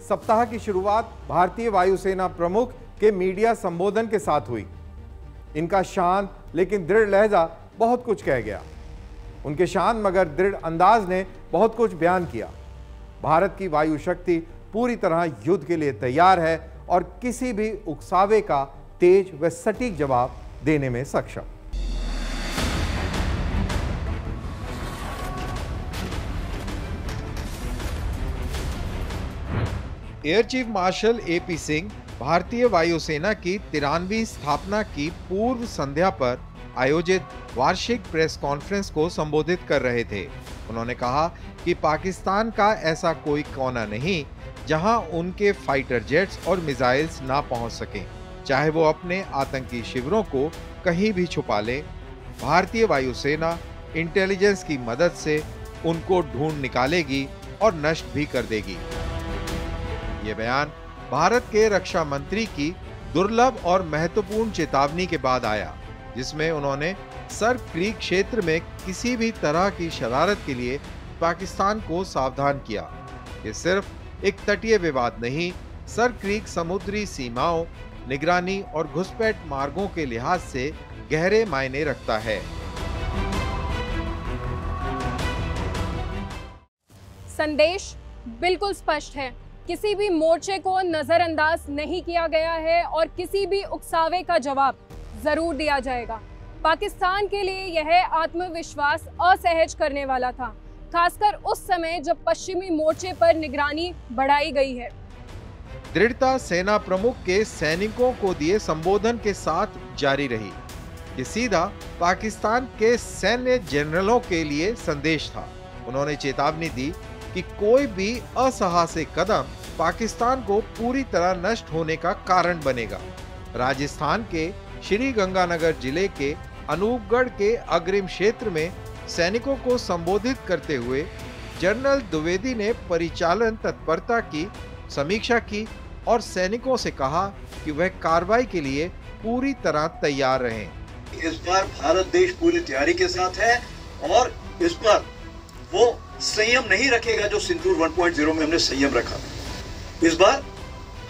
सप्ताह की शुरुआत भारतीय वायुसेना प्रमुख के मीडिया संबोधन के साथ हुई। इनका शांत लेकिन दृढ़ लहजा बहुत कुछ कह गया। उनके शांत मगर दृढ़ अंदाज ने बहुत कुछ बयान किया। भारत की वायु शक्ति पूरी तरह युद्ध के लिए तैयार है और किसी भी उकसावे का तेज व सटीक जवाब देने में सक्षम। Air chief marshal AP Singh भारतीय वायुसेना की 93वीं स्थापना की पूर्व संध्या पर आयोजित वार्षिक प्रेस कॉन्फ्रेंस को संबोधित कर रहे थे। उन्होंने कहा कि पाकिस्तान का ऐसा कोई कोना नहीं जहां उनके फाइटर जेट्स और मिसाइल्स ना पहुंच सकें, चाहे वो अपने आतंकी शिविरों को कहीं भी छुपा ले। भारतीय वायुसेना इंटेलिजेंस की मदद से उनको ढूंढ निकालेगी और नष्ट भी कर देगी। ये बयान भारत के रक्षा मंत्री की दुर्लभ और महत्वपूर्ण चेतावनी के बाद आया, जिसमें उन्होंने सर्क क्रीक क्षेत्र में किसी भी तरह की शरारत के लिए पाकिस्तान को सावधान किया। ये सिर्फ एक तटीय विवाद नहीं, सर्क क्रीक समुद्री सीमाओं, निगरानी और घुसपैठ मार्गों के लिहाज से गहरे मायने रखता है। संदेश बिल्कुल स्पष्ट है, किसी भी मोर्चे को नजरअंदाज नहीं किया गया है और किसी भी उकसावे का जवाब जरूर दिया जाएगा। पाकिस्तान के लिए यह आत्मविश्वास असहज करने वाला था, खासकर उस समय जब पश्चिमी मोर्चे पर निगरानी बढ़ाई गई है। दृढ़ता सेना प्रमुख के सैनिकों को दिए संबोधन के साथ जारी रही। ये सीधा पाकिस्तान के सैन्य जनरलों के लिए संदेश था। उन्होंने चेतावनी दी कि कोई भी असाहसिक कदम पाकिस्तान को पूरी तरह नष्ट होने का कारण बनेगा। राजस्थान के श्री गंगानगर जिले के अनूपगढ़ के अग्रिम क्षेत्र में सैनिकों को संबोधित करते हुए जनरल द्विवेदी ने परिचालन तत्परता की समीक्षा की और सैनिकों से कहा कि वह कार्रवाई के लिए पूरी तरह तैयार रहें। इस बार भारत देश पूरी तैयारी के साथ है और इस बार वो संयम नहीं रखेगा जो सिंदूर 1.0 में हमने संयम रखा। इस बार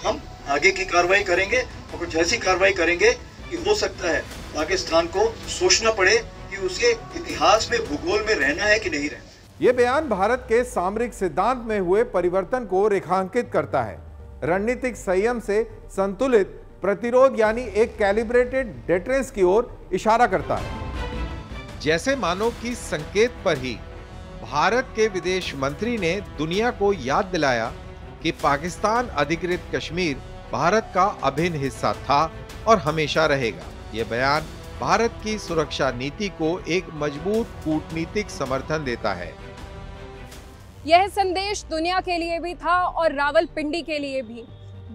हम आगे की कार्रवाई करेंगे और कुछ ऐसी कार्रवाई करेंगे कि हो सकता है पाकिस्तान को सोचना पड़े कि उसके इतिहास में, भूगोल में रहना है कि नहीं रहना। यह बयान भारत के सामरिक सिद्धांत में हुए परिवर्तन को रेखांकित करता है। रणनीतिक संयम से संतुलित प्रतिरोध यानी एक कैलिब्रेटेड डिफेंस की ओर इशारा करता है। जैसे मानो कि संकेत पर ही भारत के विदेश मंत्री ने दुनिया को याद दिलाया कि पाकिस्तान अधिकृत कश्मीर भारत का अभिन्न हिस्सा था और हमेशा रहेगा। यह बयान भारत की सुरक्षा नीति को एक मजबूत कूटनीतिक समर्थन देता है। यह संदेश दुनिया के लिए भी था और रावलपिंडी के लिए भी।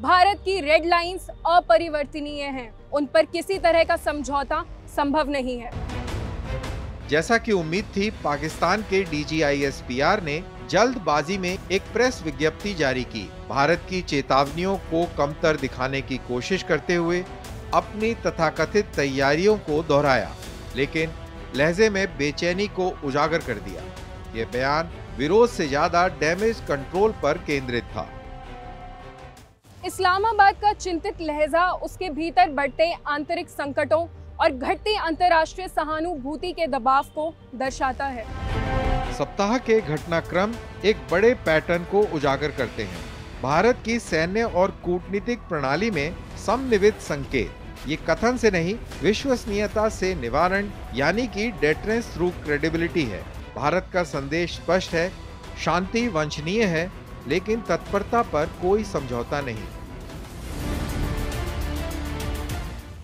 भारत की रेड लाइंस अपरिवर्तनीय हैं, उन पर किसी तरह का समझौता संभव नहीं है। जैसा कि उम्मीद थी, पाकिस्तान के DGISPR ने जल्दबाजी में एक प्रेस विज्ञप्ति जारी की। भारत की चेतावनियों को कमतर दिखाने की कोशिश करते हुए अपनी तथाकथित तैयारियों को दोहराया, लेकिन लहजे में बेचैनी को उजागर कर दिया। यह बयान विरोध से ज्यादा डैमेज कंट्रोल पर केंद्रित था। इस्लामाबाद का चिंतित लहजा उसके भीतर बढ़ते आंतरिक संकटों और घटती अंतर्राष्ट्रीय सहानुभूति के दबाव को दर्शाता है। सप्ताह के घटनाक्रम एक बड़े पैटर्न को उजागर करते हैं। भारत की सैन्य और कूटनीतिक प्रणाली में समन्वित संकेत, ये कथन से नहीं, विश्वसनीयता से निवारण यानी कि डिफेंस थ्रू क्रेडिबिलिटी है। भारत का संदेश स्पष्ट है, शांति वांछनीय है, लेकिन तत्परता पर कोई समझौता नहीं।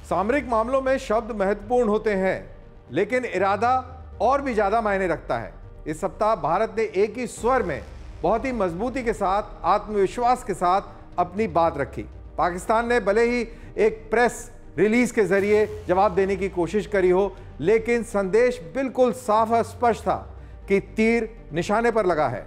सामरिक मामलों में शब्द महत्वपूर्ण होते हैं, लेकिन इरादा और भी ज्यादा मायने रखता है। इस सप्ताह भारत ने एक ही स्वर में बहुत ही मजबूती के साथ, आत्मविश्वास के साथ अपनी बात रखी। पाकिस्तान ने भले ही एक प्रेस रिलीज के जरिए जवाब देने की कोशिश करी हो, लेकिन संदेश बिल्कुल साफ और स्पष्ट था कि तीर निशाने पर लगा है।